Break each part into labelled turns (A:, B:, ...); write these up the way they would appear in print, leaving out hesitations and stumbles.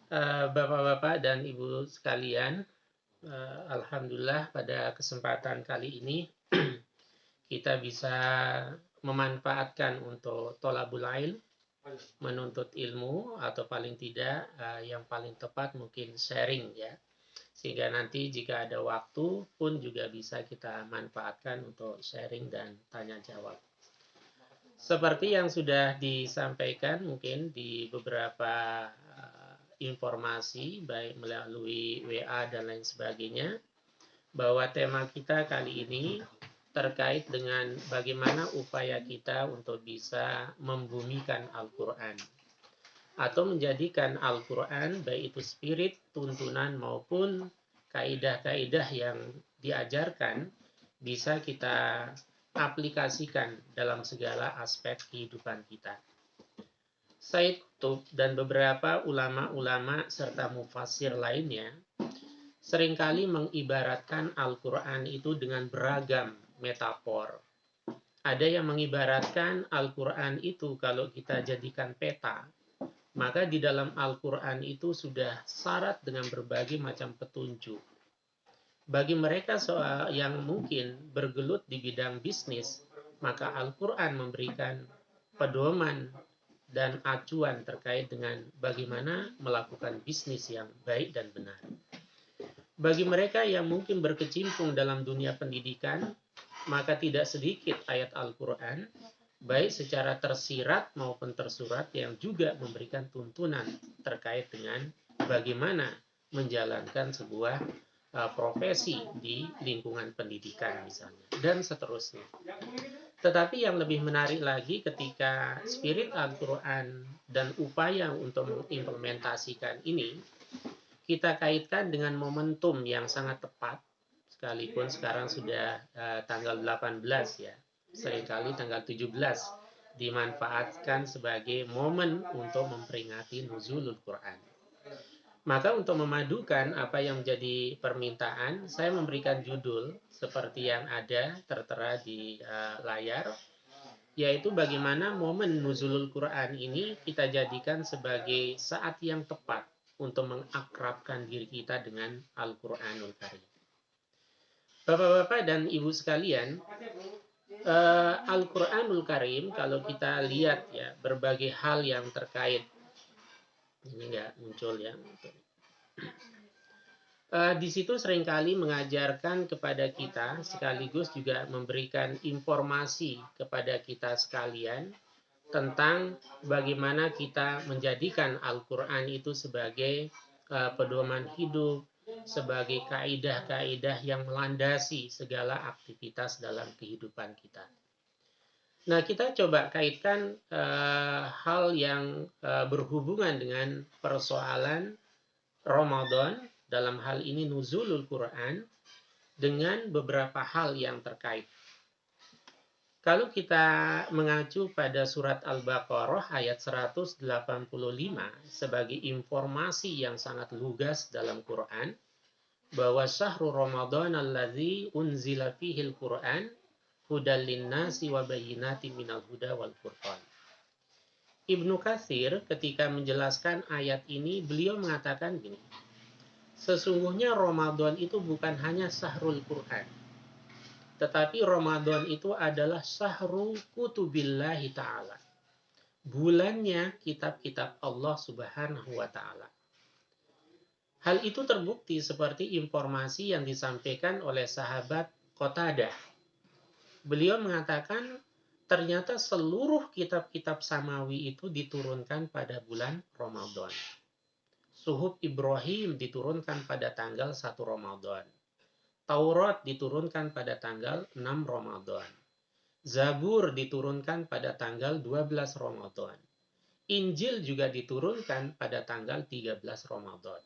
A: Bapak-bapak dan Ibu sekalian, alhamdulillah pada kesempatan kali ini kita bisa memanfaatkan untuk tholabul ilm, menuntut ilmu atau paling tidak yang paling tepat mungkin sharing ya. Sehingga nanti jika ada waktu pun juga bisa kita manfaatkan untuk sharing dan tanya jawab. Seperti yang sudah disampaikan mungkin di beberapa informasi baik melalui WA dan lain sebagainya, bahwa tema kita kali ini terkait dengan bagaimana upaya kita untuk bisa membumikan Al-Quran atau menjadikan Al-Quran baik itu spirit, tuntunan maupun kaidah-kaidah yang diajarkan bisa kita aplikasikan dalam segala aspek kehidupan kita. Said Qutb dan beberapa ulama-ulama serta mufassir lainnya seringkali mengibaratkan Al-Quran itu dengan beragam metafor. Ada yang mengibaratkan Al-Quran itu kalau kita jadikan peta, maka di dalam Al-Quran itu sudah syarat dengan berbagai macam petunjuk. Bagi mereka yang mungkin bergelut di bidang bisnis, maka Al-Quran memberikan pedoman dan acuan terkait dengan bagaimana melakukan bisnis yang baik dan benar. Bagi mereka yang mungkin berkecimpung dalam dunia pendidikan, maka tidak sedikit ayat Al-Quran, baik secara tersirat maupun tersurat yang juga memberikan tuntunan terkait dengan bagaimana menjalankan sebuah profesi di lingkungan pendidikan misalnya, dan seterusnya. Tetapi yang lebih menarik lagi ketika spirit Al-Quran dan upaya untuk mengimplementasikan ini kita kaitkan dengan momentum yang sangat tepat, sekalipun sekarang sudah tanggal 18 ya, seringkali tanggal 17 dimanfaatkan sebagai momen untuk memperingati nuzulul Quran. Maka untuk memadukan apa yang menjadi permintaan, saya memberikan judul seperti yang ada tertera di layar, yaitu bagaimana momen nuzulul Quran ini kita jadikan sebagai saat yang tepat untuk mengakrabkan diri kita dengan Al-Quranul Karim. Bapak-bapak dan ibu sekalian, Al-Quranul Karim kalau kita lihat ya berbagai hal yang terkait, ini nggak muncul ya, di situ seringkali mengajarkan kepada kita sekaligus juga memberikan informasi kepada kita sekalian tentang bagaimana kita menjadikan Al-Quran itu sebagai pedoman hidup, sebagai kaidah-kaidah yang melandasi segala aktivitas dalam kehidupan kita. Nah, kita coba kaitkan hal yang berhubungan dengan persoalan Ramadan, dalam hal ini nuzulul Quran, dengan beberapa hal yang terkait. Kalau kita mengacu pada surat Al-Baqarah ayat 185 sebagai informasi yang sangat lugas dalam Quran, bahwa syahrul Ramadan alladzi unzila fihil Quran hudal linnasi wa bayyinatin minal huda wal furqan. Ibnu Katsir ketika menjelaskan ayat ini, beliau mengatakan gini, sesungguhnya Ramadan itu bukan hanya syahrul Quran, tetapi Ramadan itu adalah syahrul kutubillahi ta'ala, bulannya kitab-kitab Allah subhanahu wa ta'ala. Hal itu terbukti seperti informasi yang disampaikan oleh sahabat Qatadah. Beliau mengatakan ternyata seluruh kitab-kitab samawi itu diturunkan pada bulan Ramadan. Suhuf Ibrahim diturunkan pada tanggal 1 Ramadan. Taurat diturunkan pada tanggal 6 Ramadan. Zabur diturunkan pada tanggal 12 Ramadan. Injil juga diturunkan pada tanggal 13 Ramadan.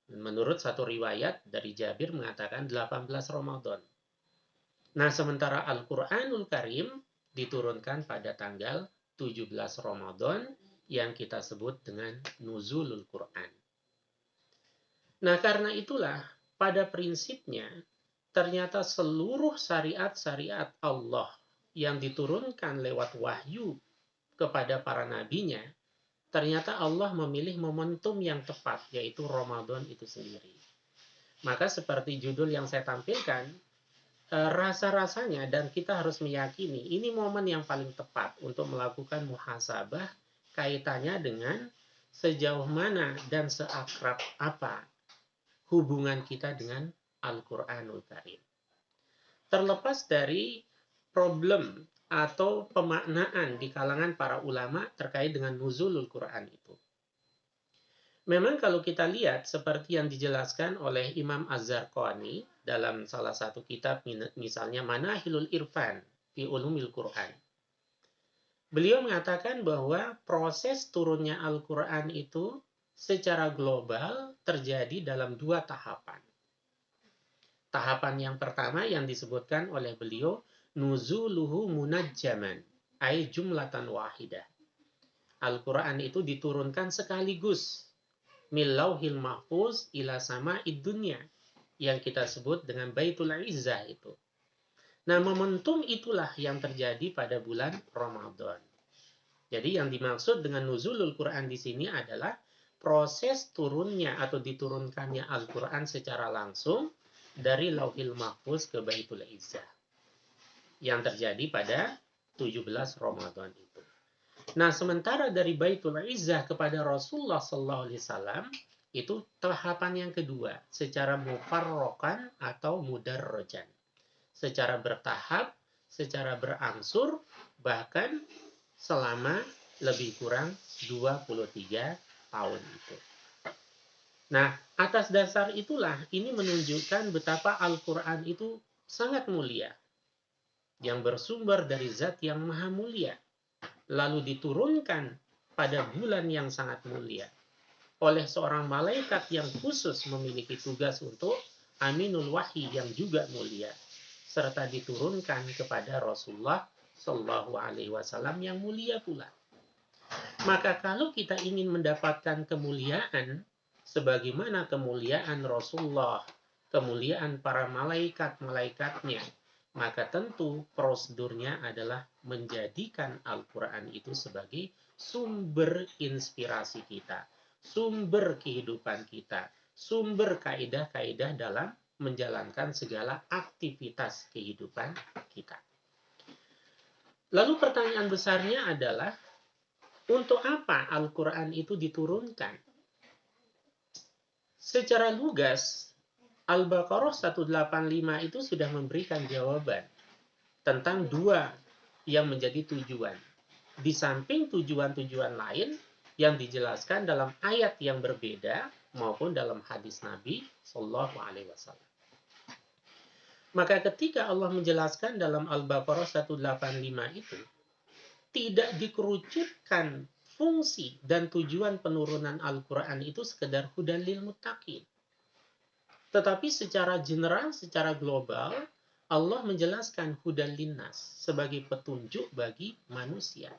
A: Menurut satu riwayat dari Jabir mengatakan 18 Ramadan. Nah, sementara Al-Quranul Karim diturunkan pada tanggal 17 Ramadan yang kita sebut dengan Nuzulul Quran. Nah, karena itulah pada prinsipnya ternyata seluruh syariat-syariat Allah yang diturunkan lewat wahyu kepada para nabinya ternyata Allah memilih momentum yang tepat, yaitu Ramadan itu sendiri. Maka seperti judul yang saya tampilkan, rasa-rasanya dan kita harus meyakini ini momen yang paling tepat untuk melakukan muhasabah kaitannya dengan sejauh mana dan seakrab apa hubungan kita dengan Al-Quranul Karim. Terlepas dari problem atau pemaknaan di kalangan para ulama terkait dengan nuzulul Quran itu. Memang kalau kita lihat seperti yang dijelaskan oleh Imam Az-Zarqani dalam salah satu kitab misalnya Manahilul Irfan fi Ulumil Quran. Beliau mengatakan bahwa proses turunnya Al-Quran itu secara global terjadi dalam dua tahapan. Tahapan yang pertama yang disebutkan oleh beliau nuzuluhu munajjaman, ay jumlatan wahidah. Al-Quran itu diturunkan sekaligus millauhil mahfuz ila sama'id dunya yang kita sebut dengan Baitul Izzah itu. Nah, momentum itulah yang terjadi pada bulan Ramadan. Jadi yang dimaksud dengan nuzulul Quran di sini adalah proses turunnya atau diturunkannya Al-Quran secara langsung dari Lauhil Mahfuz ke Baitul Izzah yang terjadi pada 17 Ramadan itu. Nah, sementara dari Baitul Izzah kepada Rasulullah SAW itu tahapan yang kedua, secara mufarrokan atau mudarrojan. Secara bertahap, secara berangsur, bahkan selama lebih kurang 23 tahun itu. Nah, atas dasar itulah ini menunjukkan betapa Al-Quran itu sangat mulia, yang bersumber dari zat yang maha mulia, lalu diturunkan pada bulan yang sangat mulia oleh seorang malaikat yang khusus memiliki tugas untuk aminul wahyi yang juga mulia, serta diturunkan kepada Rasulullah Shallallahu Alaihi Wasallam yang mulia pula. Maka kalau kita ingin mendapatkan kemuliaan sebagaimana kemuliaan Rasulullah, kemuliaan para malaikat-malaikatnya, maka tentu prosedurnya adalah menjadikan Al-Quran itu sebagai sumber inspirasi kita, sumber kehidupan kita, sumber kaidah-kaidah dalam menjalankan segala aktivitas kehidupan kita. Lalu pertanyaan besarnya adalah, untuk apa Al-Quran itu diturunkan? Secara lugas, Al-Baqarah 185 itu sudah memberikan jawaban tentang dua yang menjadi tujuan. Di samping tujuan-tujuan lain yang dijelaskan dalam ayat yang berbeda maupun dalam hadis Nabi Shallallahu Alaihi Wasallam. Maka ketika Allah menjelaskan dalam Al-Baqarah 185 itu, tidak dikerucutkan fungsi dan tujuan penurunan Al-Quran itu sekedar hudan lil muttaqin. Tetapi secara general, secara global, Allah menjelaskan hudan linnas sebagai petunjuk bagi manusia.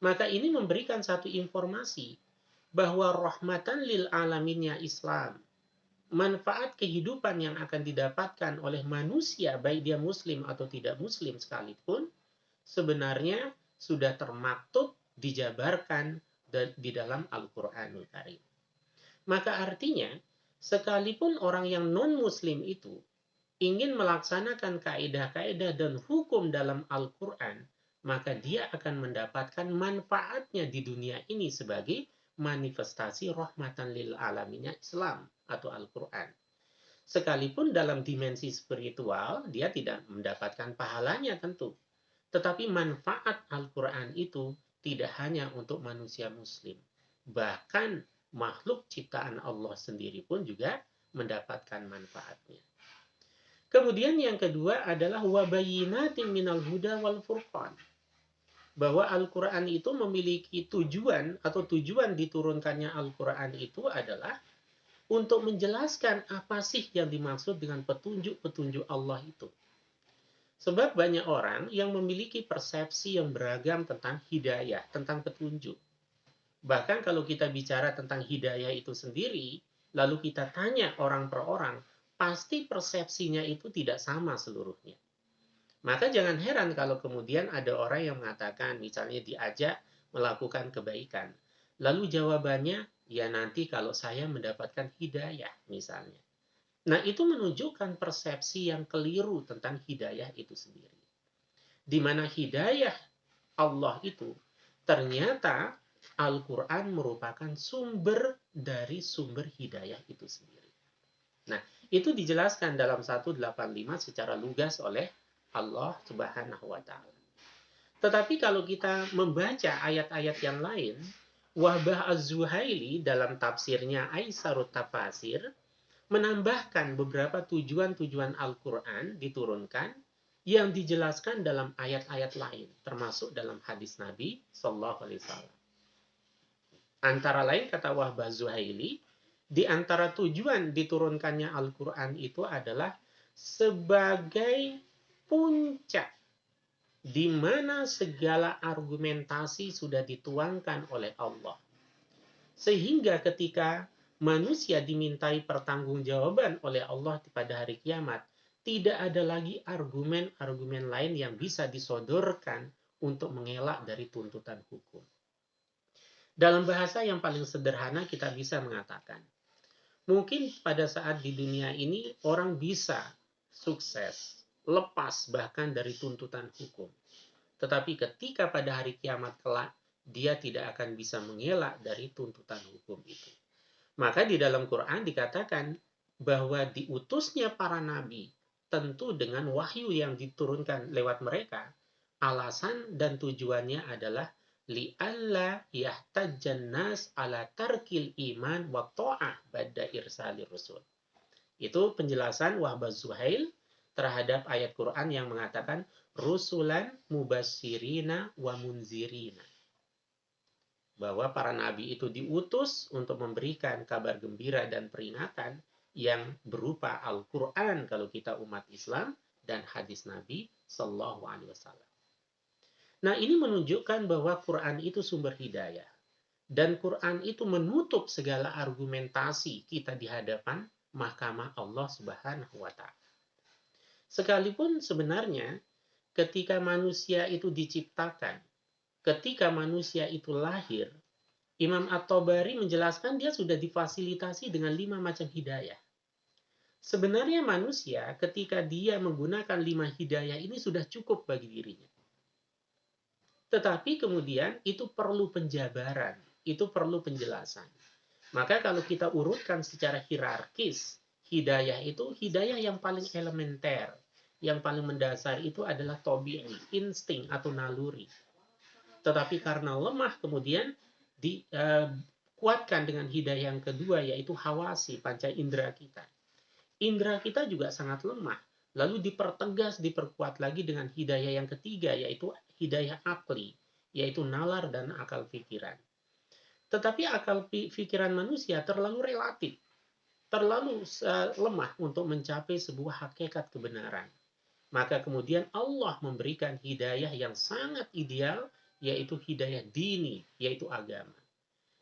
A: Maka ini memberikan satu informasi bahwa rahmatan lil alaminnya Islam, manfaat kehidupan yang akan didapatkan oleh manusia, baik dia muslim atau tidak muslim sekalipun, sebenarnya sudah termaktub dijabarkan di dalam Al-Quranul Karim. Maka artinya, sekalipun orang yang non-muslim itu ingin melaksanakan kaidah-kaidah dan hukum dalam Al-Quran, maka dia akan mendapatkan manfaatnya di dunia ini sebagai manifestasi rahmatan lil alaminnya Islam atau Al-Quran. Sekalipun dalam dimensi spiritual, dia tidak mendapatkan pahalanya tentu. Tetapi manfaat Al-Quran itu tidak hanya untuk manusia muslim. Bahkan makhluk ciptaan Allah sendiri pun juga mendapatkan manfaatnya. Kemudian yang kedua adalah wabayinatin minal huda wal furqan. Bahwa Al-Quran itu memiliki tujuan atau tujuan diturunkannya Al-Quran itu adalah untuk menjelaskan apa sih yang dimaksud dengan petunjuk-petunjuk Allah itu. Sebab banyak orang yang memiliki persepsi yang beragam tentang hidayah, tentang petunjuk. Bahkan kalau kita bicara tentang hidayah itu sendiri, lalu kita tanya orang per orang, pasti persepsinya itu tidak sama seluruhnya. Maka jangan heran kalau kemudian ada orang yang mengatakan, misalnya diajak melakukan kebaikan. Lalu jawabannya, ya nanti kalau saya mendapatkan hidayah misalnya. Nah, itu menunjukkan persepsi yang keliru tentang hidayah itu sendiri. Di mana hidayah Allah itu ternyata Al-Quran merupakan sumber dari sumber hidayah itu sendiri. Nah, itu dijelaskan dalam 185 secara lugas oleh Allah Subhanahu wa Ta'ala. Tetapi kalau kita membaca ayat-ayat yang lain, Wahbah Az-Zuhaili dalam tafsirnya Aisarut Tafasir menambahkan beberapa tujuan-tujuan Al-Quran diturunkan yang dijelaskan dalam ayat-ayat lain, termasuk dalam hadis Nabi Sallallahu Alaihi Wasallam. Antara lain kata Wahbah Zuhaili, di antara tujuan diturunkannya Al-Quran itu adalah sebagai puncak di mana segala argumentasi sudah dituangkan oleh Allah. Sehingga ketika manusia dimintai pertanggungjawaban oleh Allah pada hari kiamat, tidak ada lagi argumen-argumen lain yang bisa disodorkan untuk mengelak dari tuntutan hukum. Dalam bahasa yang paling sederhana kita bisa mengatakan, mungkin pada saat di dunia ini orang bisa sukses, lepas bahkan dari tuntutan hukum. Tetapi ketika pada hari kiamat kelak, dia tidak akan bisa mengelak dari tuntutan hukum itu. Maka di dalam Quran dikatakan bahwa diutusnya para nabi tentu dengan wahyu yang diturunkan lewat mereka, alasan dan tujuannya adalah li'alla yahtajjan nas ala tarkil iman wa ta'ah ba'da irsalir rusul. Itu penjelasan Wahbah Zuhail terhadap ayat Quran yang mengatakan rusulan mubasyirina wa munzirina. Bahwa para nabi itu diutus untuk memberikan kabar gembira dan peringatan yang berupa Al-Quran kalau kita umat Islam dan hadis Nabi Sallallahu Alaihi Wasallam. Nah, ini menunjukkan bahwa Quran itu sumber hidayah. Dan Quran itu menutup segala argumentasi kita di hadapan mahkamah Allah Subhanahu wa Ta'ala. Sekalipun sebenarnya ketika manusia itu diciptakan, ketika manusia itu lahir, Imam At-Tabari menjelaskan dia sudah difasilitasi dengan 5 macam hidayah. Sebenarnya manusia ketika dia menggunakan 5 hidayah ini sudah cukup bagi dirinya. Tetapi kemudian itu perlu penjabaran, itu perlu penjelasan. Maka kalau kita urutkan secara hierarkis, hidayah itu hidayah yang paling elementer, yang paling mendasar itu adalah tabi'i, insting atau naluri. Tetapi karena lemah kemudian dikuatkan dengan hidayah yang kedua yaitu hawasi, panca indera kita. Indera kita juga sangat lemah. Lalu dipertegas, diperkuat lagi dengan hidayah yang ketiga yaitu hidayah akli, yaitu nalar dan akal pikiran. Tetapi akal pikiran manusia terlalu relatif, terlalu lemah untuk mencapai sebuah hakikat kebenaran. Maka kemudian Allah memberikan hidayah yang sangat ideal, yaitu hidayah dini, yaitu agama.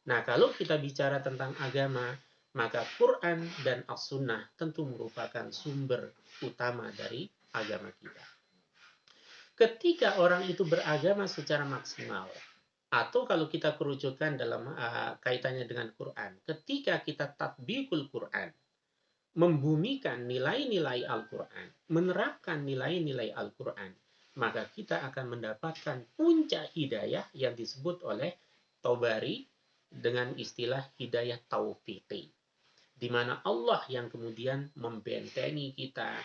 A: Nah, kalau kita bicara tentang agama, maka Quran dan As-Sunnah tentu merupakan sumber utama dari agama kita. Ketika orang itu beragama secara maksimal, atau kalau kita kerucutkan dalam kaitannya dengan Quran, ketika kita tatbikul Quran, membumikan nilai-nilai Al-Quran, menerapkan nilai-nilai Al-Quran, maka kita akan mendapatkan puncak hidayah yang disebut oleh Tabari dengan istilah hidayah taufiqi, di mana Allah yang kemudian membentengi kita,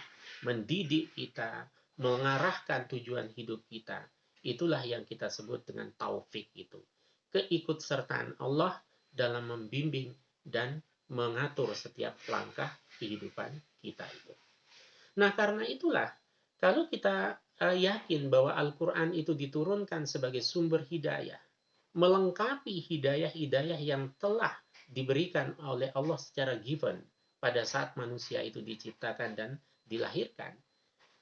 A: mendidik kita, mengarahkan tujuan hidup kita. Itulah yang kita sebut dengan taufik itu. Keikutsertaan Allah dalam membimbing dan mengatur setiap langkah kehidupan kita itu. Nah, karena itulah kalau kita yakin bahwa Al-Quran itu diturunkan sebagai sumber hidayah, melengkapi hidayah-hidayah yang telah diberikan oleh Allah secara given pada saat manusia itu diciptakan dan dilahirkan,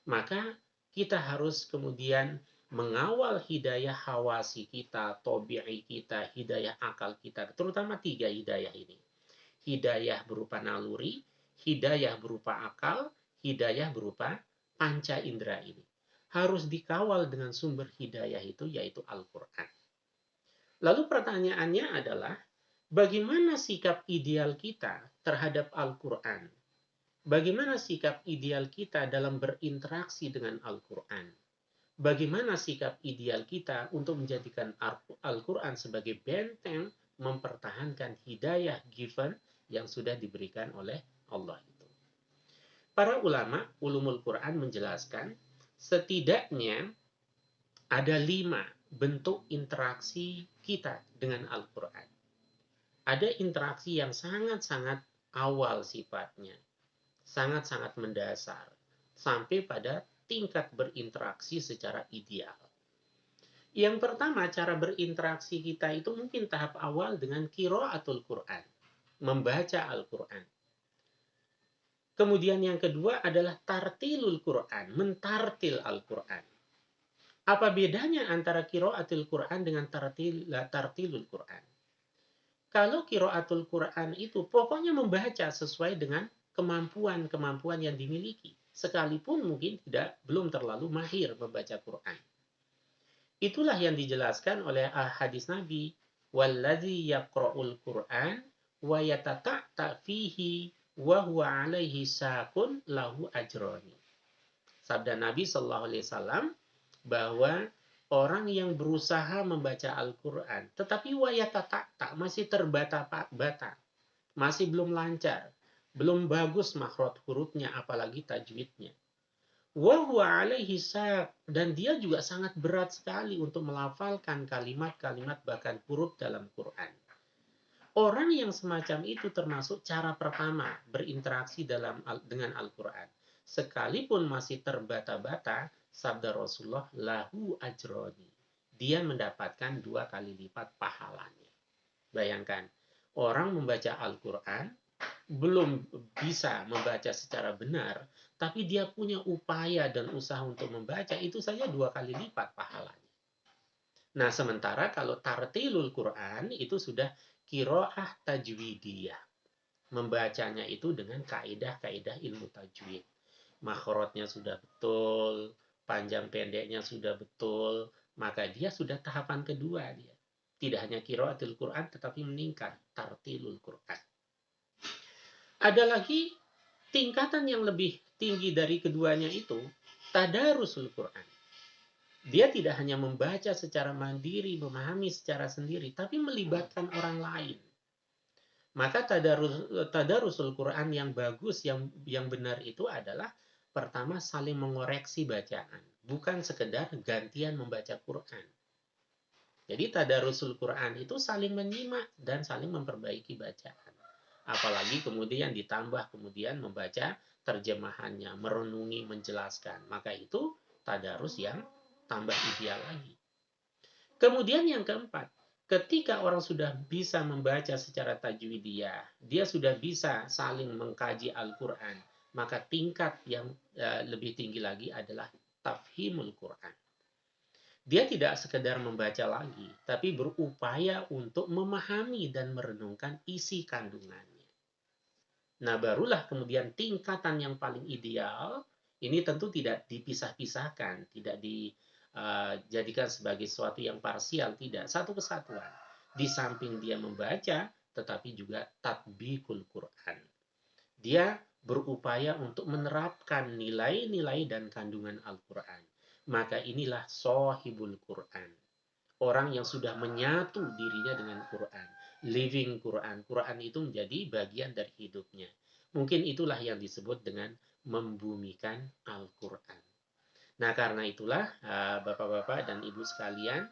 A: maka kita harus kemudian mengawal hidayah hawasi kita, tabi'i kita, hidayah akal kita, terutama 3 hidayah ini. Hidayah berupa naluri, hidayah berupa akal, hidayah berupa panca indera ini. Harus dikawal dengan sumber hidayah itu, yaitu Al-Quran. Lalu pertanyaannya adalah, bagaimana sikap ideal kita terhadap Al-Quran? Bagaimana sikap ideal kita dalam berinteraksi dengan Al-Quran? Bagaimana sikap ideal kita untuk menjadikan Al-Quran sebagai benteng mempertahankan hidayah given yang sudah diberikan oleh Allah itu? Para ulama ulumul Quran menjelaskan setidaknya ada 5 bentuk interaksi kita dengan Al-Quran. Ada interaksi yang sangat-sangat awal sifatnya, sangat-sangat mendasar, sampai pada tingkat berinteraksi secara ideal. Yang pertama, cara berinteraksi kita itu mungkin tahap awal dengan qiraatul Quran, membaca Al-Quran. Kemudian yang kedua adalah tartilul Quran, mentartil Al-Quran. Apa bedanya antara qiraatul Quran dengan tartilul Quran? Kalau qiraatul Quran itu pokoknya membaca sesuai dengan kemampuan-kemampuan yang dimiliki, sekalipun mungkin belum terlalu mahir membaca Quran. Itulah yang dijelaskan oleh hadis Nabi, wallazi yaqra'ul Quran wa yatata'ta fihi wa huwa alaihi sakun lahu ajroni. Sabda Nabi sallallahu alaihi wasallam bahwa orang yang berusaha membaca Al-Quran tetapi wa yatata'ta masih terbata-bata, masih belum lancar, belum bagus makhraj hurufnya apalagi tajwidnya. Wa huwa alaihi sak, dan dia juga sangat berat sekali untuk melafalkan kalimat-kalimat bahkan huruf dalam Quran. Orang yang semacam itu termasuk cara pertama berinteraksi dengan Al-Quran. Sekalipun masih terbata-bata, sabda Rasulullah, lahu ajroni. Dia mendapatkan 2 kali lipat pahalanya. Bayangkan, orang membaca Al-Quran, belum bisa membaca secara benar, tapi dia punya upaya dan usaha untuk membaca, itu saja 2 kali lipat pahalanya. Nah, sementara kalau tartilul Quran itu sudah qiraah tajwidiyah. Membacanya itu dengan kaidah-kaidah ilmu tajwid. Makhrajnya sudah betul, panjang pendeknya sudah betul, maka dia sudah tahapan kedua dia. Tidak hanya qiraatul Quran tetapi meningkat tartilul Quran. Ada lagi tingkatan yang lebih tinggi dari keduanya itu, tadarusul Quran. Dia tidak hanya membaca secara mandiri, memahami secara sendiri, tapi melibatkan orang lain. Maka tadarusul Quran yang bagus, yang benar itu adalah pertama saling mengoreksi bacaan, bukan sekedar gantian membaca Quran. Jadi tadarusul Quran itu saling menyimak dan saling memperbaiki bacaan. Apalagi kemudian ditambah kemudian membaca terjemahannya, merenungi, menjelaskan. Maka itu tadarus yang tambah ideal lagi. Kemudian yang keempat, ketika orang sudah bisa membaca secara tajwidiyah, dia sudah bisa saling mengkaji Al-Quran, maka tingkat yang lebih tinggi lagi adalah tafhimul Quran. Dia tidak sekedar membaca lagi, tapi berupaya untuk memahami dan merenungkan isi kandungannya. Nah, barulah kemudian tingkatan yang paling ideal, ini tentu tidak dipisah-pisahkan, tidak dijadikan sebagai sesuatu yang parsial, tidak. Satu kesatuan. Di samping dia membaca, tetapi juga tatbikul Quran. Dia berupaya untuk menerapkan nilai-nilai dan kandungan Al-Quran. Maka inilah sohibul Quran. Orang yang sudah menyatu dirinya dengan Quran. Living Quran. Quran itu menjadi bagian dari hidupnya. Mungkin itulah yang disebut dengan membumikan Al-Quran. Nah, karena itulah Bapak-bapak dan Ibu sekalian,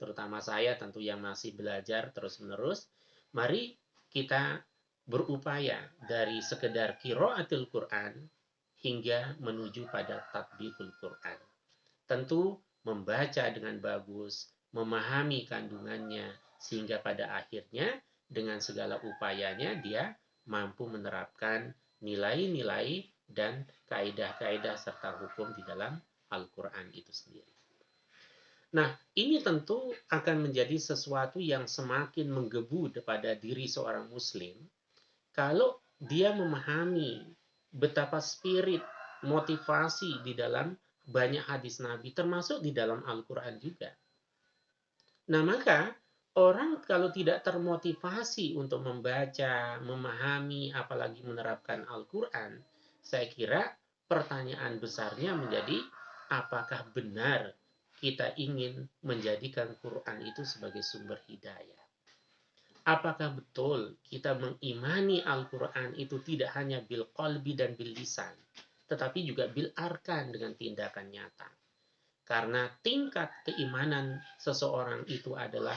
A: terutama saya tentu yang masih belajar terus-menerus, mari kita berupaya dari sekedar qiraatul Quran hingga menuju pada tatbikul Quran. Tentu membaca dengan bagus, memahami kandungannya, sehingga pada akhirnya dengan segala upayanya dia mampu menerapkan nilai-nilai dan kaidah-kaidah serta hukum di dalam Al-Quran itu sendiri. Nah, ini tentu akan menjadi sesuatu yang semakin menggebu pada diri seorang muslim kalau dia memahami betapa spirit, motivasi di dalam banyak hadis Nabi, termasuk di dalam Al-Quran juga. Nah, maka Orang kalau tidak termotivasi untuk membaca, memahami, apalagi menerapkan Al-Quran, saya kira pertanyaan besarnya menjadi apakah benar kita ingin menjadikan Quran itu sebagai sumber hidayah? Apakah betul kita mengimani Al-Quran itu tidak hanya bil qalbi dan bil lisan, tetapi juga bil arkan dengan tindakan nyata? Karena tingkat keimanan seseorang itu adalah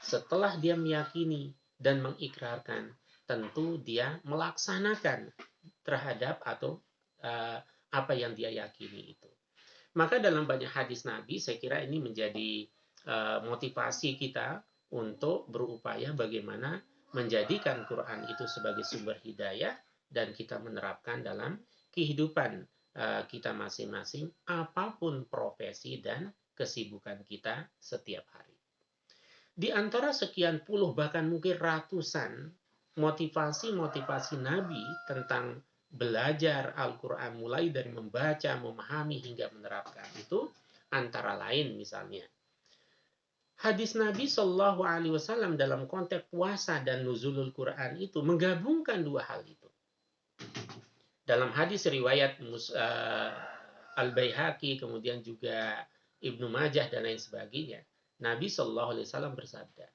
A: setelah dia meyakini dan mengikrarkan, tentu dia melaksanakan terhadap atau apa yang dia yakini itu. Maka dalam banyak hadis Nabi, saya kira ini menjadi motivasi kita untuk berupaya bagaimana menjadikan Quran itu sebagai sumber hidayah dan kita menerapkan dalam kehidupan kita masing-masing, apapun profesi dan kesibukan kita setiap hari. Di antara sekian puluh bahkan mungkin ratusan motivasi-motivasi Nabi tentang belajar Al-Quran mulai dari membaca, memahami hingga menerapkan itu antara lain misalnya hadis Nabi Shallallahu Alaihi Wasallam dalam konteks puasa dan nuzulul Quran itu menggabungkan dua hal itu. Dalam hadis riwayat Al-Baihaqi, kemudian juga Ibnu Majah dan lain sebagainya, Nabi Shallallahu Alaihi Wasallam bersabda,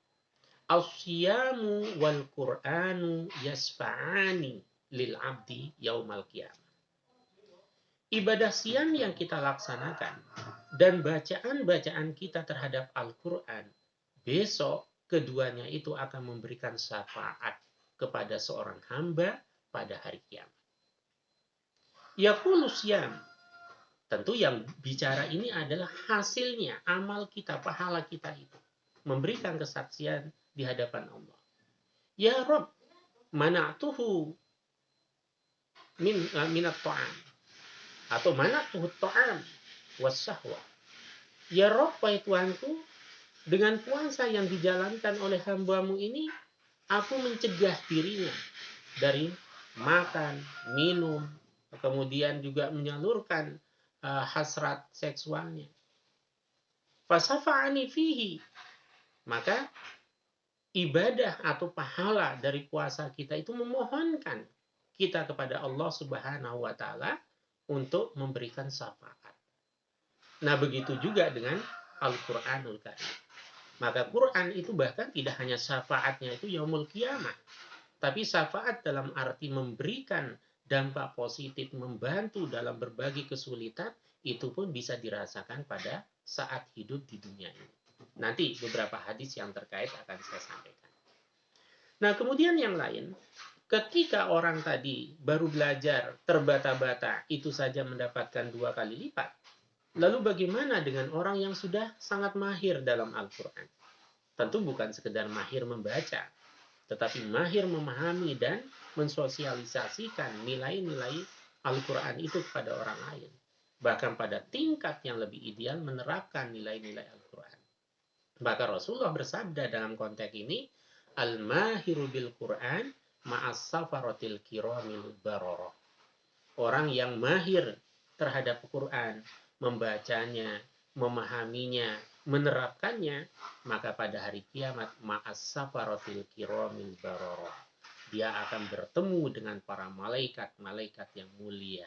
A: "As-siyamu wal Qur'anu yasfa'ani lil abdi yaumal qiyamah." Ibadah siam yang kita laksanakan dan bacaan-bacaan kita terhadap Al-Quran, besok keduanya itu akan memberikan syafaat kepada seorang hamba pada hari kiamat. Yaqulu siyam. Tentu yang bicara ini adalah hasilnya, amal kita, pahala kita itu. Memberikan kesaksian di hadapan Allah. Ya Rabb, mana'tuhu minat ta'am. Atau mana'tuhu ta'am wassahwa. Ya Rabb, wahai Tuhanku, dengan puasa yang dijalankan oleh hambamu ini, aku mencegah dirinya dari makan, minum, kemudian juga menyalurkan hasrat seksualnya. Fasafa'ani fihi. Maka ibadah atau pahala dari puasa kita itu memohonkan kita kepada Allah Subhanahu wa Ta'ala untuk memberikan syafaat. Nah, begitu juga dengan Al-Qur'anul Karim. Maka Quran itu bahkan tidak hanya syafaatnya itu yaumul qiyamah, tapi syafaat dalam arti memberikan dampak positif, membantu dalam berbagai kesulitan, itu pun bisa dirasakan pada saat hidup di dunia ini. Nanti beberapa hadis yang terkait akan saya sampaikan. Nah, kemudian yang lain, ketika orang tadi baru belajar terbata-bata, itu saja mendapatkan 2 kali lipat. Lalu bagaimana dengan orang yang sudah sangat mahir dalam Al-Quran? Tentu bukan sekedar mahir membaca, tetapi mahir memahami dan mensosialisasikan nilai-nilai Al-Quran itu kepada orang lain. Bahkan pada tingkat yang lebih ideal menerapkan nilai-nilai Al-Quran. Maka Rasulullah bersabda dalam konteks ini, Al-mahiru bil Quran ma'as safaratil kiramil baroroh. Orang yang mahir terhadap Quran, membacanya, memahaminya, menerapkannya, maka pada hari kiamat ma'as safaratil kiramil baroroh. Dia akan bertemu dengan para malaikat-malaikat yang mulia.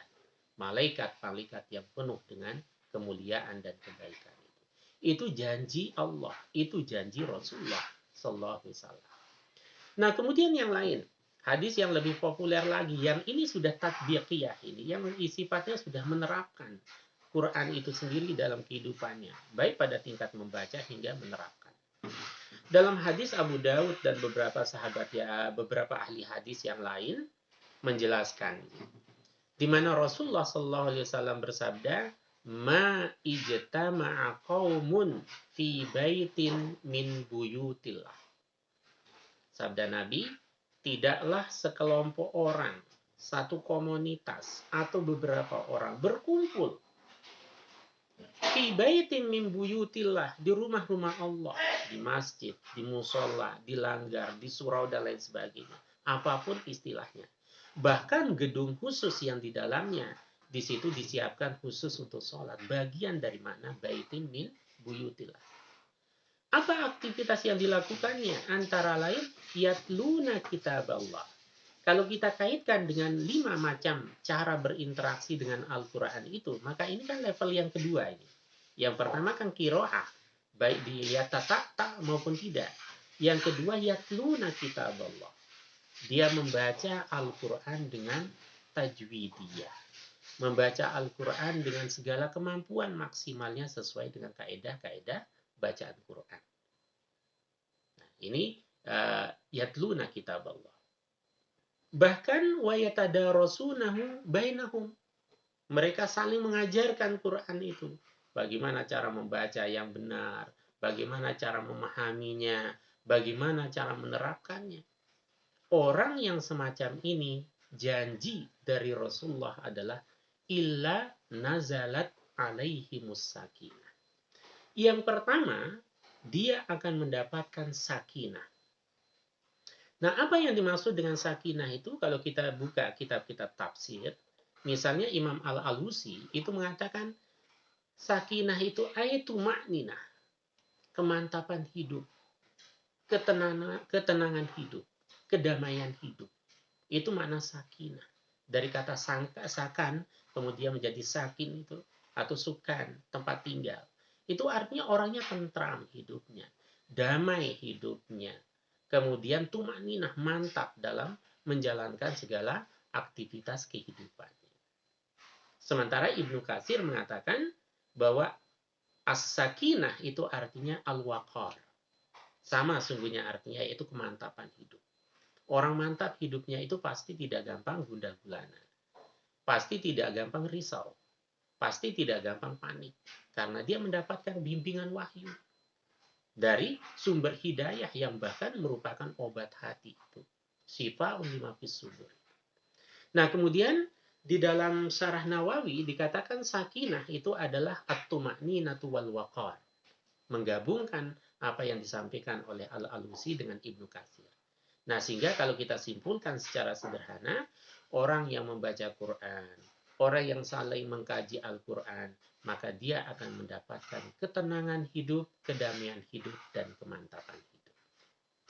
A: Malaikat-malaikat yang penuh dengan kemuliaan dan kebaikan. Itu janji Allah, itu janji Rasulullah Sallallahu Alaihi Wasallam. Nah, kemudian yang lain, hadis yang lebih populer lagi, yang ini sudah tatbiqiyah ini, yang sifatnya sudah menerapkan Quran itu sendiri dalam kehidupannya, baik pada tingkat membaca hingga menerapkan. Dalam hadis Abu Daud dan beberapa sahabat beberapa ahli hadis yang lain menjelaskan, di mana Rasulullah Sallallahu Alaihi Wasallam bersabda, ma ijtama'a qaumun fi baitin min buyutillah. Sabda Nabi, tidaklah sekelompok orang, satu komunitas atau beberapa orang berkumpul fi baitin min buyutillah, di rumah-rumah Allah, di masjid, di musola, di langgar, di surau dan lain sebagainya. Apapun istilahnya. Bahkan gedung khusus yang di dalamnya di situ disiapkan khusus untuk sholat. Bagian dari makna baitin min buyutillah. Apa aktivitas yang dilakukannya? Antara lain, yatluna kitab Allah. Kalau kita kaitkan dengan 5 macam cara berinteraksi dengan Al-Quran itu, maka ini kan level yang kedua ini. Yang pertama kan kiroah, baik dilihat tak maupun tidak. Yang kedua, yatluna kitab Allah. Dia membaca Al-Quran dengan tajwidiyah. Membaca Al-Quran dengan segala kemampuan maksimalnya sesuai dengan kaedah-kaedah bacaan Quran. Nah, ini yatluna kitab Allah. Bahkan wayatadarasunahu bainahum. Mereka saling mengajarkan Quran itu. Bagaimana cara membaca yang benar, bagaimana cara memahaminya, bagaimana cara menerapkannya. Orang yang semacam ini, janji dari Rasulullah adalah illa nazalat alaihimus sakinah. Yang pertama, dia akan mendapatkan sakinah. Nah, apa yang dimaksud dengan sakinah itu? Kalau kita buka kitab-kitab tafsir, misalnya Imam Al-Alusi itu mengatakan sakinah itu ayatu makninah, kemantapan hidup, ketenangan hidup, kedamaian hidup. Itu makna sakinah. Dari kata sakan, kemudian menjadi sakin itu, atau sukan, tempat tinggal. Itu artinya orangnya tentram hidupnya, damai hidupnya. Kemudian tumakninah, mantap dalam menjalankan segala aktivitas kehidupannya. Sementara Ibnu Katsir mengatakan bahwa as-sakinah itu artinya al-waqar. Sama sungguhnya artinya, yaitu kemantapan hidup. Orang mantap hidupnya itu pasti tidak gampang gundah gulana. Pasti tidak gampang risau. Pasti tidak gampang panik. Karena dia mendapatkan bimbingan wahyu dari sumber hidayah yang bahkan merupakan obat hati itu. Syifaa'un lima fis sudur. Nah, kemudian di dalam Syarah Nawawi dikatakan sakinah itu adalah at-tuma'ninatu wal waqar. Menggabungkan apa yang disampaikan oleh Al-Alusi dengan Ibnu Katsir. Nah, sehingga kalau kita simpulkan secara sederhana, orang yang membaca Quran, orang yang saling mengkaji Al-Quran, maka dia akan mendapatkan ketenangan hidup, kedamaian hidup, dan kemantapan hidup.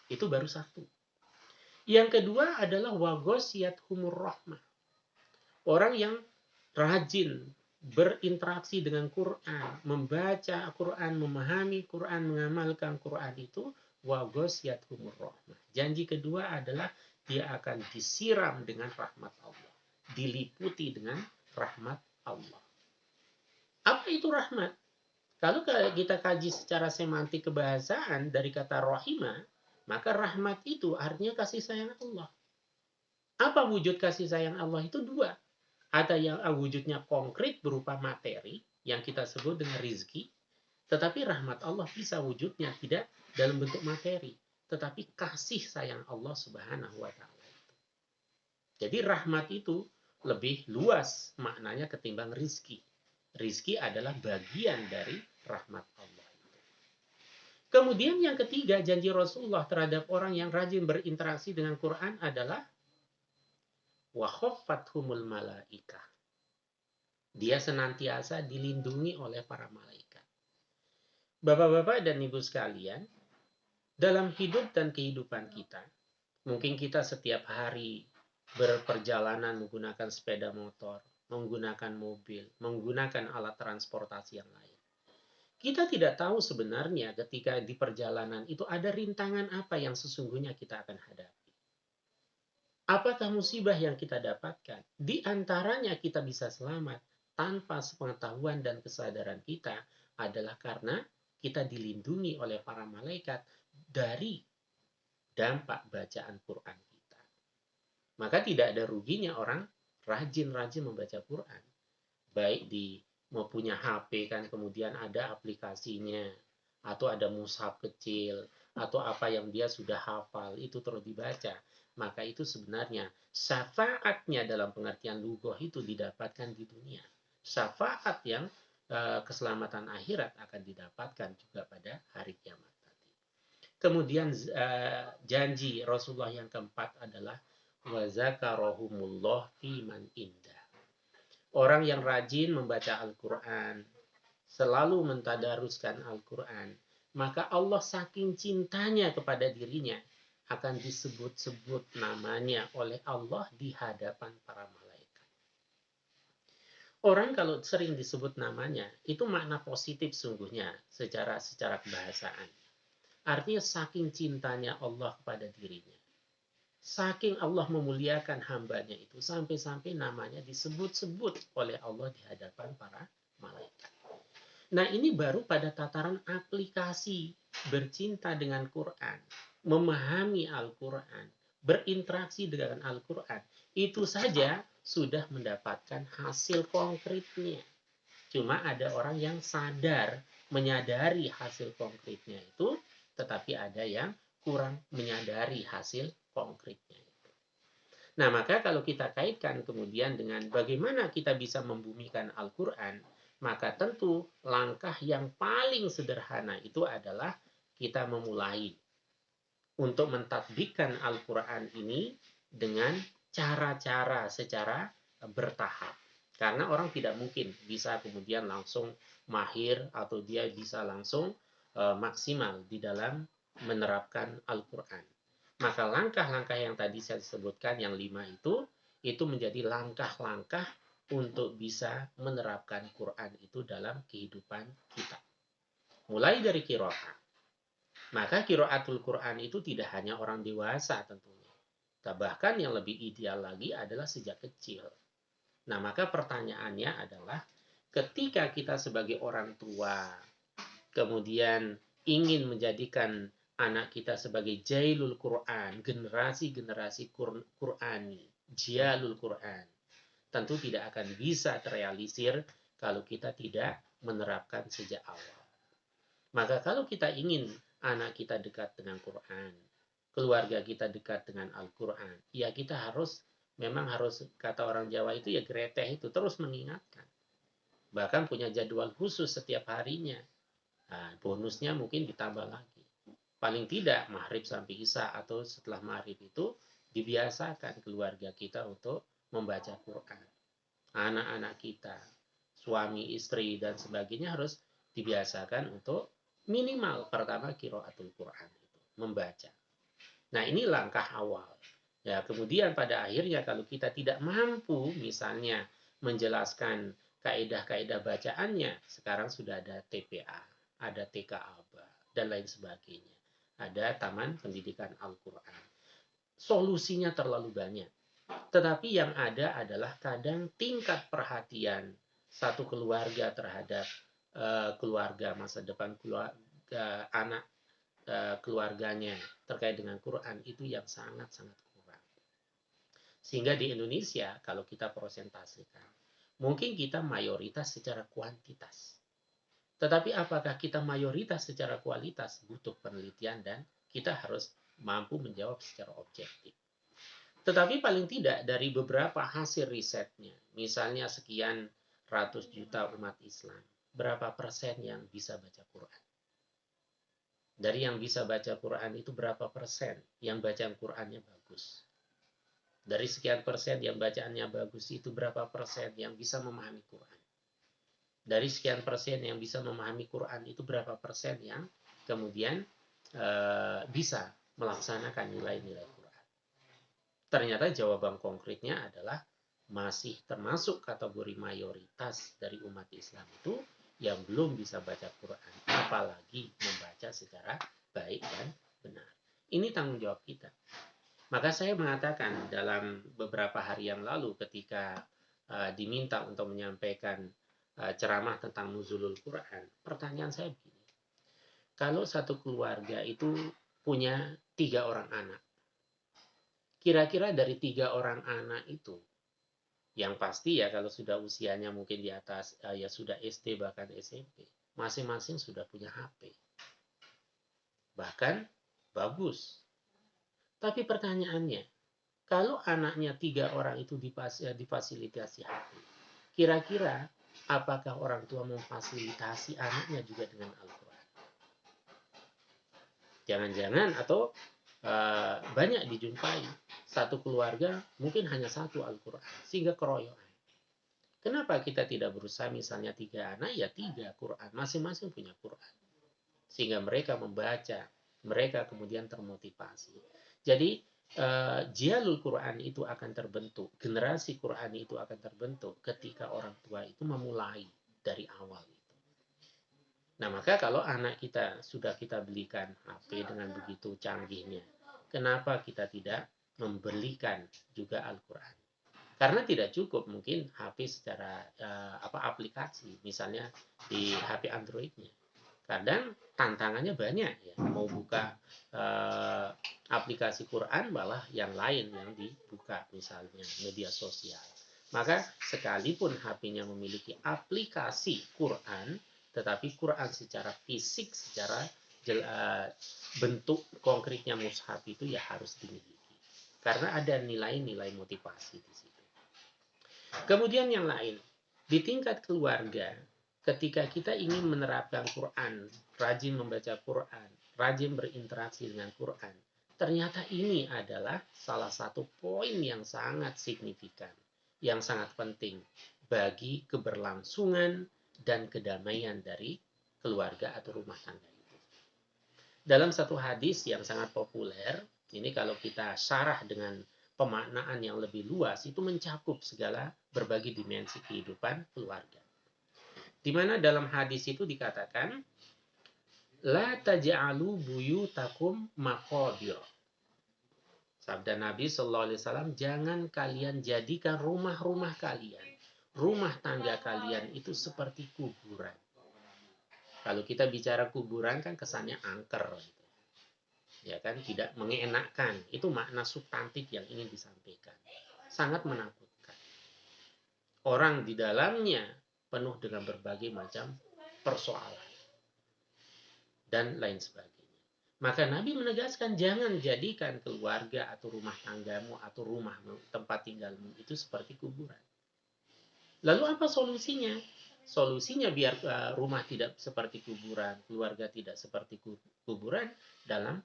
A: Itu baru satu. Yang kedua adalah wagosiyat humur rahmah. Orang yang rajin berinteraksi dengan Quran, membaca Quran, memahami Quran, mengamalkan Quran itu wagosiyat humur rahmah. Janji kedua adalah dia akan disiram dengan rahmat Allah, diliputi dengan rahmat Allah. Apa itu rahmat? Kalau kita kaji secara semantik kebahasaan dari kata rahimah, maka rahmat itu artinya kasih sayang Allah. Apa wujud kasih sayang Allah itu? Dua. Ada yang wujudnya konkret berupa materi, yang kita sebut dengan rizki, tetapi rahmat Allah bisa wujudnya tidak dalam bentuk materi, tetapi kasih sayang Allah Subhanahu wa Ta'ala. Jadi rahmat itu lebih luas maknanya ketimbang rizki. Rizki adalah bagian dari rahmat Allah. Kemudian yang ketiga, janji Rasulullah terhadap orang yang rajin berinteraksi dengan Quran adalah wa khaffathumul malaikah. Dia senantiasa dilindungi oleh para malaikat. Bapak-bapak dan ibu sekalian, dalam hidup dan kehidupan kita, mungkin kita setiap hari berperjalanan menggunakan sepeda motor, menggunakan mobil, menggunakan alat transportasi yang lain. Kita tidak tahu sebenarnya ketika di perjalanan itu ada rintangan apa yang sesungguhnya kita akan hadapi. Apakah musibah yang kita dapatkan? Di antaranya kita bisa selamat tanpa sepengetahuan dan kesadaran kita adalah karena kita dilindungi oleh para malaikat dari dampak bacaan Quran kita. Maka tidak ada ruginya orang rajin-rajin membaca Quran. Baik di mau punya HP kan, kemudian ada aplikasinya, atau ada mushaf kecil, atau apa yang dia sudah hafal itu terus dibaca, maka itu sebenarnya syafaatnya dalam pengertian lughah itu didapatkan di dunia. Syafaat yang keselamatan akhirat akan didapatkan juga pada hari kiamat tadi. Kemudian janji Rasulullah yang keempat adalah wa zakarahumullah fi man indah. Orang yang rajin membaca Al-Quran, selalu mentadaruskan Al-Quran, maka Allah saking cintanya kepada dirinya akan disebut-sebut namanya oleh Allah di hadapan para malaikat. Orang kalau sering disebut namanya, itu makna positif sungguhnya secara kebahasaan. Artinya saking cintanya Allah kepada dirinya. Saking Allah memuliakan hambanya itu, sampai-sampai namanya disebut-sebut oleh Allah di hadapan para malaikat. Nah, ini baru pada tataran aplikasi bercinta dengan Quran, memahami Al-Quran, berinteraksi dengan Al-Quran. Itu saja sudah mendapatkan hasil konkretnya. Cuma ada orang yang sadar, menyadari hasil konkretnya itu, tetapi ada yang kurang menyadari hasil konkretnya. Nah, maka kalau kita kaitkan kemudian dengan bagaimana kita bisa membumikan Al-Quran, maka tentu langkah yang paling sederhana itu adalah kita memulai untuk mentadbikkan Al-Quran ini dengan cara-cara secara bertahap. Karena orang tidak mungkin bisa kemudian langsung mahir atau dia bisa langsung maksimal di dalam menerapkan Al-Quran. Maka langkah-langkah yang tadi saya sebutkan, yang 5 itu menjadi langkah-langkah untuk bisa menerapkan Quran itu dalam kehidupan kita. Mulai dari qiraat. Maka qiraatul Quran itu tidak hanya orang dewasa tentunya. Bahkan yang lebih ideal lagi adalah sejak kecil. Nah, maka pertanyaannya adalah ketika kita sebagai orang tua kemudian ingin menjadikan anak kita sebagai jailul Quran, generasi-generasi Qurani, jialul Quran, tentu tidak akan bisa terrealisir kalau kita tidak menerapkan sejak awal. Maka kalau kita ingin anak kita dekat dengan Quran, keluarga kita dekat dengan Al-Quran, ya kita memang harus, kata orang Jawa itu ya greteh itu, terus mengingatkan. Bahkan punya jadwal khusus setiap harinya. Nah, bonusnya mungkin ditambah lagi. Paling tidak maghrib sampai isya atau setelah maghrib itu dibiasakan keluarga kita untuk membaca Quran. Anak-anak kita, suami, istri, dan sebagainya harus dibiasakan untuk minimal pertama qiraatul Quran itu, membaca. Nah, ini langkah awal. Ya, kemudian pada akhirnya kalau kita tidak mampu misalnya menjelaskan kaidah-kaidah bacaannya, sekarang sudah ada TPA, ada TK Aba, dan lain sebagainya. Ada Taman Pendidikan Al-Quran. Solusinya terlalu banyak. Tetapi yang ada adalah kadang tingkat perhatian satu keluarga terhadap keluarga masa depan, keluarga anak keluarganya terkait dengan Quran itu yang sangat-sangat kurang. Sehingga di Indonesia kalau kita prosentasikan, mungkin kita mayoritas secara kuantitas. Tetapi apakah kita mayoritas secara kualitas, butuh penelitian dan kita harus mampu menjawab secara objektif. Tetapi paling tidak dari beberapa hasil risetnya, misalnya sekian ratus juta umat Islam, berapa persen yang bisa baca Quran? Dari yang bisa baca Quran itu berapa persen yang bacaan Qurannya bagus? Dari sekian persen yang bacaannya bagus itu berapa persen yang bisa memahami Quran? Dari sekian persen yang bisa memahami Quran itu berapa persen yang kemudian bisa melaksanakan nilai-nilai Quran? Ternyata jawaban konkretnya adalah masih termasuk kategori mayoritas dari umat Islam itu yang belum bisa baca Quran, apalagi membaca secara baik dan benar. Ini tanggung jawab kita. Maka saya mengatakan dalam beberapa hari yang lalu ketika diminta untuk menyampaikan ceramah tentang nuzulul Quran, pertanyaan saya begini. Kalau satu keluarga itu punya 3 orang anak, kira-kira dari 3 orang anak itu, yang pasti ya kalau sudah usianya mungkin di atas ya sudah SD bahkan SMP, masing-masing sudah punya HP. Bahkan bagus. Tapi pertanyaannya, kalau anaknya 3 orang itu difasilitasi HP, kira-kira apakah orang tua memfasilitasi anaknya juga dengan Al-Quran? Jangan-jangan atau banyak dijumpai satu keluarga mungkin hanya satu Al-Quran, sehingga keroyokan. Kenapa kita tidak berusaha misalnya 3 anak, ya 3 Quran, masing-masing punya Quran. sehingga mereka membaca, mereka kemudian termotivasi. Jadi jialul Quran itu akan terbentuk, generasi Quran itu akan terbentuk ketika orang tua itu memulai dari awal. Nah, maka kalau anak kita sudah kita belikan HP dengan begitu canggihnya, kenapa kita tidak membelikan juga Al-Quran? Karena tidak cukup mungkin HP secara aplikasi, misalnya di HP Android-nya. Kadang tantangannya banyak ya, mau buka aplikasi Quran malah yang lain yang dibuka, misalnya media sosial. Maka sekalipun HP-nya memiliki aplikasi Quran, tetapi Quran secara fisik, secara bentuk konkretnya mushaf itu ya harus dimiliki. Karena ada nilai-nilai motivasi di situ. Kemudian yang lain, di tingkat keluarga, ketika kita ingin menerapkan Quran, rajin membaca Quran, rajin berinteraksi dengan Quran, ternyata ini adalah salah satu poin yang sangat signifikan, yang sangat penting bagi keberlangsungan dan kedamaian dari keluarga atau rumah tangga itu. Dalam satu hadis yang sangat populer, ini kalau kita syarah dengan pemaknaan yang lebih luas, itu mencakup segala berbagai dimensi kehidupan keluarga. Di mana dalam hadis itu dikatakan, la taj'alu buyutakum maqabir. Sabda Nabi SAW, jangan kalian jadikan rumah-rumah kalian, rumah tangga kalian itu seperti kuburan. Kalau kita bicara kuburan kan kesannya angker, ya kan, tidak mengenakan. Itu makna substantif yang ingin disampaikan. Sangat menakutkan. Orang di dalamnya penuh dengan berbagai macam persoalan dan lain sebagainya. Maka Nabi menegaskan jangan jadikan keluarga atau rumah tanggamu atau rumahmu, tempat tinggalmu itu seperti kuburan. Lalu apa solusinya? Solusinya biar rumah tidak seperti kuburan, keluarga tidak seperti kuburan, dalam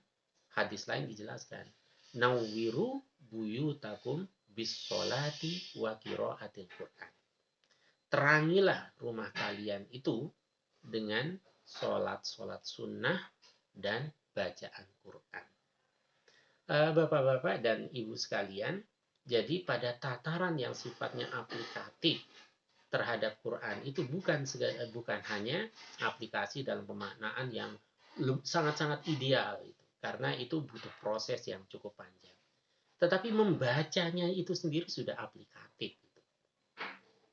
A: hadis lain dijelaskan. Nawwiru buyutakum bis-sholati wa qiraatil Qur'an. Terangilah rumah kalian itu dengan sholat-sholat sunnah dan bacaan Quran. Bapak-bapak dan ibu sekalian, jadi pada tataran yang sifatnya aplikatif terhadap Quran itu bukan hanya aplikasi dalam pemaknaan yang sangat-sangat ideal, karena itu butuh proses yang cukup panjang. Tetapi membacanya itu sendiri sudah aplikatif.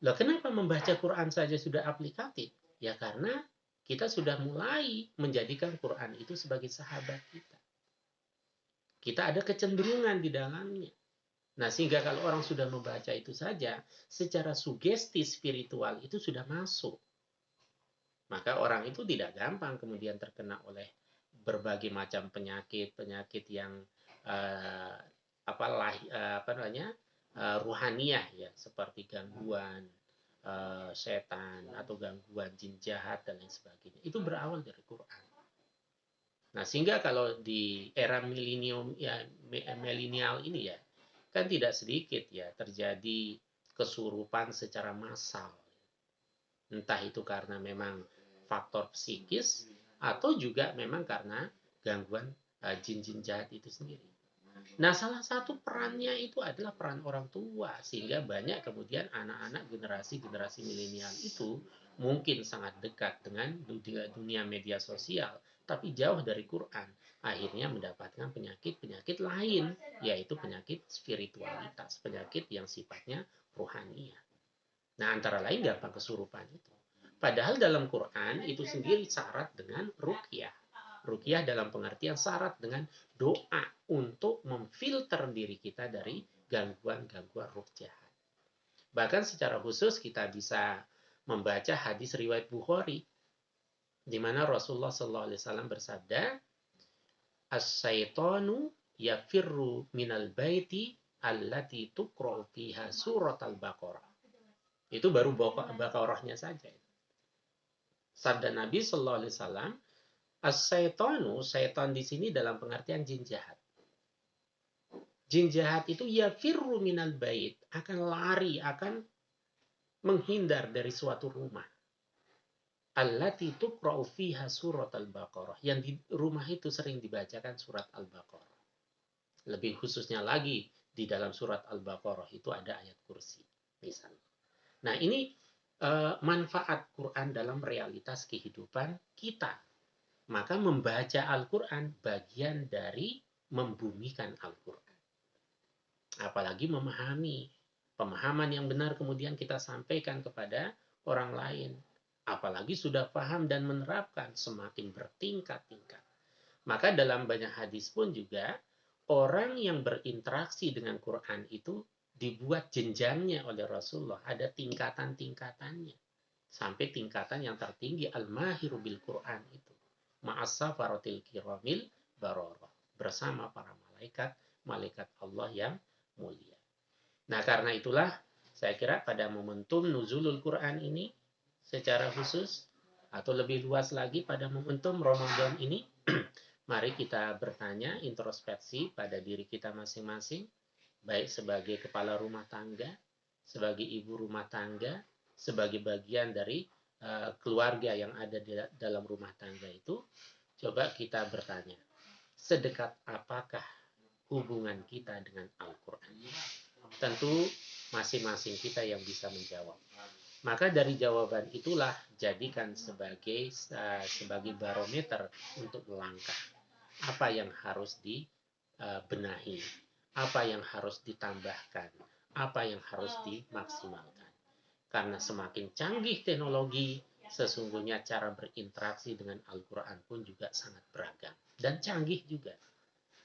A: Loh, kenapa membaca Quran saja sudah aplikatif? Ya karena kita sudah mulai menjadikan Quran itu sebagai sahabat kita. Kita ada kecenderungan di dalamnya. Nah, sehingga kalau orang sudah membaca itu saja, secara sugesti spiritual itu sudah masuk. Maka orang itu tidak gampang kemudian terkena oleh berbagai macam penyakit yang ruhaniyah ya, seperti gangguan setan atau gangguan jin jahat dan lain sebagainya. Itu berawal dari Quran. Nah, sehingga kalau di era milenial ini ya, kan tidak sedikit ya terjadi kesurupan secara massal. Entah itu karena memang faktor psikis atau juga memang karena gangguan jin-jin jahat itu sendiri. Nah, salah satu perannya itu adalah peran orang tua, sehingga banyak kemudian anak-anak generasi milenial itu mungkin sangat dekat dengan dunia media sosial, tapi jauh dari Quran, akhirnya mendapatkan penyakit-penyakit lain, yaitu penyakit spiritualitas, penyakit yang sifatnya rohaniah. Nah, antara lain gampang kesurupan itu. Padahal dalam Quran itu sendiri syarat dengan ruqyah. Ruqyah dalam pengertian syarat dengan doa untuk memfilter diri kita dari gangguan-gangguan ruh jahat. Bahkan secara khusus kita bisa membaca hadis riwayat Bukhari, di mana Rasulullah SAW bersabda, as-syaitanu yafirru minal baiti allati tuqra'u fiha surat al-Baqarah. Itu baru Baqarahnya saja. Sabda Nabi SAW, as-syaitanu, syaitan di sini dalam pengertian jin jahat. Jin jahat itu yafirru minal bait, akan lari, akan menghindar dari suatu rumah. allati tuqra'u fiha surat al-Baqarah. Yang di rumah itu sering dibacakan surat Al-Baqarah. Lebih khususnya lagi, di dalam surat Al-Baqarah itu ada ayat kursi, misalnya. Nah, ini manfaat Quran dalam realitas kehidupan kita. Maka membaca Al-Quran bagian dari membumikan Al-Quran. Apalagi memahami. Pemahaman yang benar kemudian kita sampaikan kepada orang lain. Apalagi sudah paham dan menerapkan, semakin bertingkat-tingkat. Maka dalam banyak hadis pun juga, orang yang berinteraksi dengan Quran itu dibuat jenjangnya oleh Rasulullah. Ada tingkatan-tingkatannya. Sampai tingkatan yang tertinggi, al-mahiru bil Quran itu. Ma'as-safaratil kiramil bararah. Bersama para malaikat, malaikat Allah yang mulia. Nah, karena itulah saya kira pada momentum nuzulul Quran ini secara khusus atau lebih luas lagi pada momentum Ramadan ini, mari kita bertanya, introspeksi pada diri kita masing-masing, baik sebagai kepala rumah tangga, sebagai ibu rumah tangga, sebagai bagian dari keluarga yang ada di dalam rumah tangga itu, coba kita bertanya, sedekat apakah hubungan kita dengan Al-Quran? Tentu masing-masing kita yang bisa menjawab. Maka dari jawaban itulah jadikan sebagai barometer untuk melangkah. Apa yang harus dibenahi, apa yang harus ditambahkan, apa yang harus dimaksimalkan. Karena semakin canggih teknologi, sesungguhnya cara berinteraksi dengan Al-Quran pun juga sangat beragam dan canggih juga.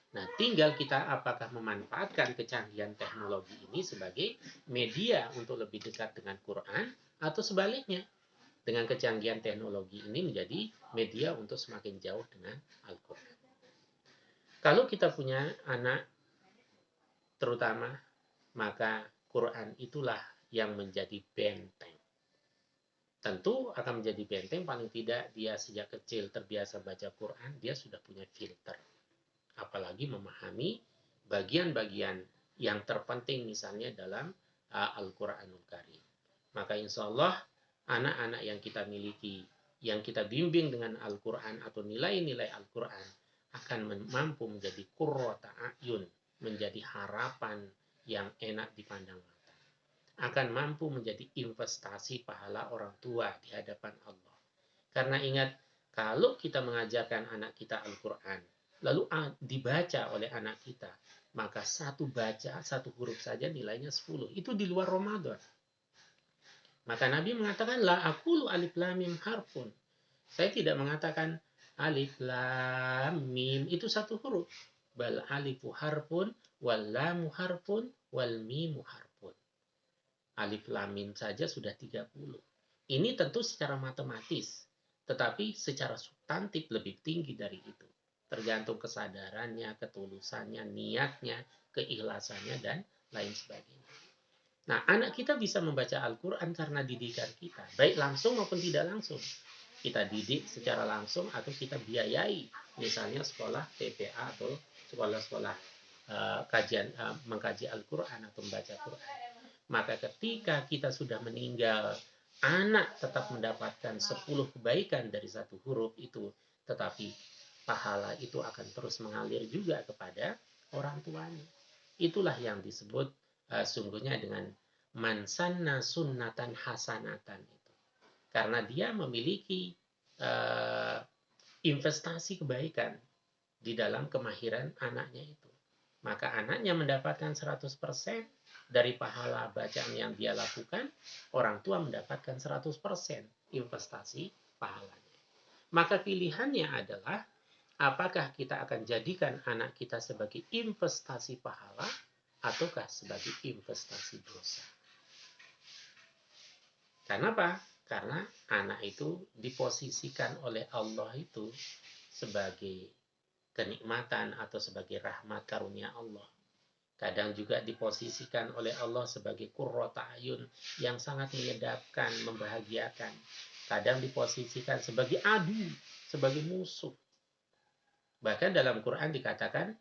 A: Nah, tinggal kita apakah memanfaatkan kecanggihan teknologi ini sebagai media untuk lebih dekat dengan Quran, atau sebaliknya, dengan kecanggihan teknologi ini menjadi media untuk semakin jauh dengan Al-Quran. Kalau kita punya anak terutama, maka Quran itulah yang menjadi benteng. Tentu akan menjadi benteng, paling tidak dia sejak kecil terbiasa baca Quran, dia sudah punya filter. Apalagi memahami bagian-bagian yang terpenting misalnya dalam Al-Quranul Karim. Maka insya Allah anak-anak yang kita miliki, yang kita bimbing dengan Al-Quran atau nilai-nilai Al-Quran akan mampu menjadi qurrata a'yun, menjadi harapan yang enak dipandang mata. Akan mampu menjadi investasi pahala orang tua di hadapan Allah. Karena ingat, kalau kita mengajarkan anak kita Al-Quran, lalu dibaca oleh anak kita, maka satu huruf saja nilainya 10. Itu di luar Ramadan. Maka Nabi mengatakan, la aqulu alif lam mim harfun. Saya tidak mengatakan alif lam mim itu satu huruf. Bal alifu harfun, wal lamu harfun, wal mimu harfun. Alif lam mim saja sudah 30. Ini tentu secara matematis, tetapi secara substantif lebih tinggi dari itu. Tergantung kesadarannya, ketulusannya, niatnya, keikhlasannya, dan lain sebagainya. Nah, anak kita bisa membaca Al-Quran karena didikan kita, baik langsung maupun tidak langsung. Kita didik secara langsung atau kita biayai, misalnya sekolah PPA atau sekolah-sekolah mengkaji Al-Quran atau membaca Quran. Maka ketika kita sudah meninggal, anak tetap mendapatkan 10 kebaikan dari satu huruf itu, tetapi pahala itu akan terus mengalir juga kepada orang tuanya. Itulah yang disebut sungguhnya dengan man sanna sunnatan hasanatan itu. Karena dia memiliki investasi kebaikan di dalam kemahiran anaknya itu. Maka anaknya mendapatkan 100% dari pahala bacaan yang dia lakukan, orang tua mendapatkan 100% investasi pahalanya. Maka pilihannya adalah apakah kita akan jadikan anak kita sebagai investasi pahala ataukah sebagai investasi dosa. Kenapa? Karena anak itu diposisikan oleh Allah itu sebagai kenikmatan atau sebagai rahmat karunia Allah. Kadang juga diposisikan oleh Allah sebagai qurrata ayun yang sangat menyedapkan, membahagiakan. Kadang diposisikan sebagai adu, sebagai musuh. Bahkan dalam Quran dikatakan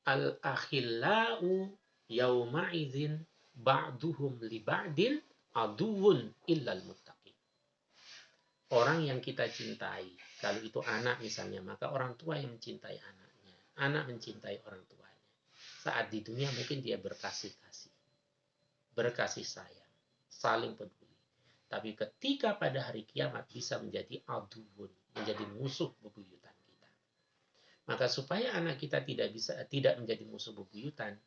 A: al-akhillau yauma idzin ba'duhum li ba'din aduwwun illal muttaqin. orang yang kita cintai. Kalau itu anak misalnya, maka orang tua yang mencintai anaknya. Anak mencintai orang tuanya. Saat di dunia mungkin dia berkasih-kasih, berkasih sayang, saling peduli. Tapi ketika pada hari kiamat bisa menjadi aduun, menjadi musuh bebuyutan kita. Maka supaya anak kita tidak menjadi musuh bebuyutan,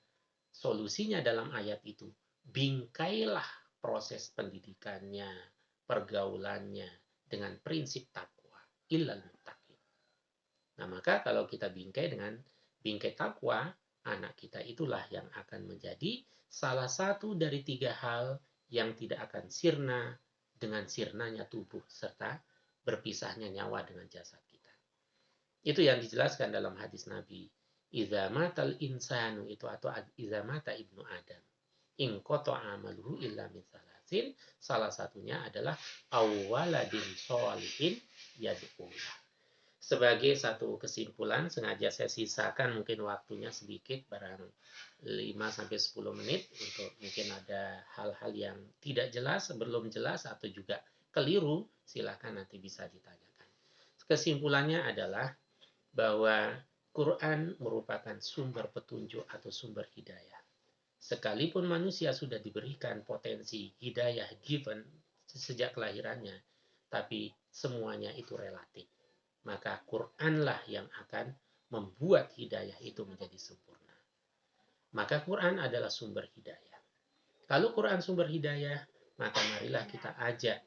A: solusinya dalam ayat itu, bingkailah proses pendidikannya, pergaulannya dengan prinsip takwa, illal muttaqin. Nah, maka kalau kita bingkai dengan bingkai takwa, anak kita itulah yang akan menjadi salah satu dari 3 hal yang tidak akan sirna dengan sirnanya tubuh serta berpisahnya nyawa dengan jasad kita. Itu yang dijelaskan dalam hadis Nabi. Idza matal insanu itu atau idza mata ibnu Adam. In qata'a amaluhu illa min salasin. Salah satunya adalah awwaladin sholihin yad'ulah. Sebagai satu kesimpulan, sengaja saya sisakan mungkin waktunya sedikit, barang 5-10 menit, untuk mungkin ada hal-hal yang tidak jelas, belum jelas, atau juga keliru, silakan nanti bisa ditanyakan. Kesimpulannya adalah bahwa Quran merupakan sumber petunjuk atau sumber hidayah. Sekalipun manusia sudah diberikan potensi hidayah given sejak kelahirannya, tapi semuanya itu relatif. Maka Quranlah yang akan membuat hidayah itu menjadi sempurna. Maka Quran adalah sumber hidayah. Kalau Quran sumber hidayah, maka marilah kita ajak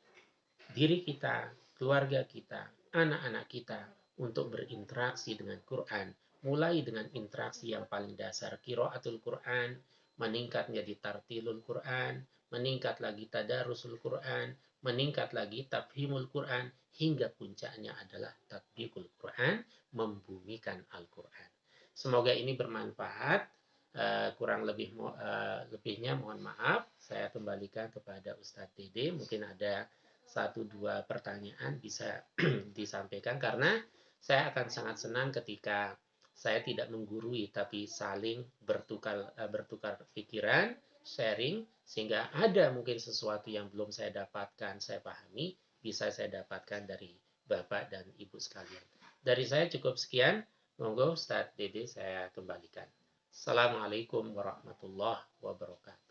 A: diri kita, keluarga kita, anak-anak kita untuk berinteraksi dengan Quran. Mulai dengan interaksi yang paling dasar, qiraatul Quran, meningkat menjadi tartilul Quran, meningkat lagi tadarusul Quran, meningkat lagi tafhimul Quran, hingga puncaknya adalah tatbiqul Quran, membumikan Al-Quran. Semoga ini bermanfaat. Kurang lebihnya mohon maaf. Saya kembalikan kepada Ustadz Dede. Mungkin ada 1-2 pertanyaan bisa disampaikan, karena saya akan sangat senang ketika saya tidak menggurui tapi saling bertukar pikiran, sharing, sehingga ada mungkin sesuatu yang belum saya dapatkan, saya pahami, bisa saya dapatkan dari Bapak dan Ibu sekalian. Dari saya cukup sekian. Monggo Ustadz Dede saya kembalikan. Assalamualaikum warahmatullahi wabarakatuh.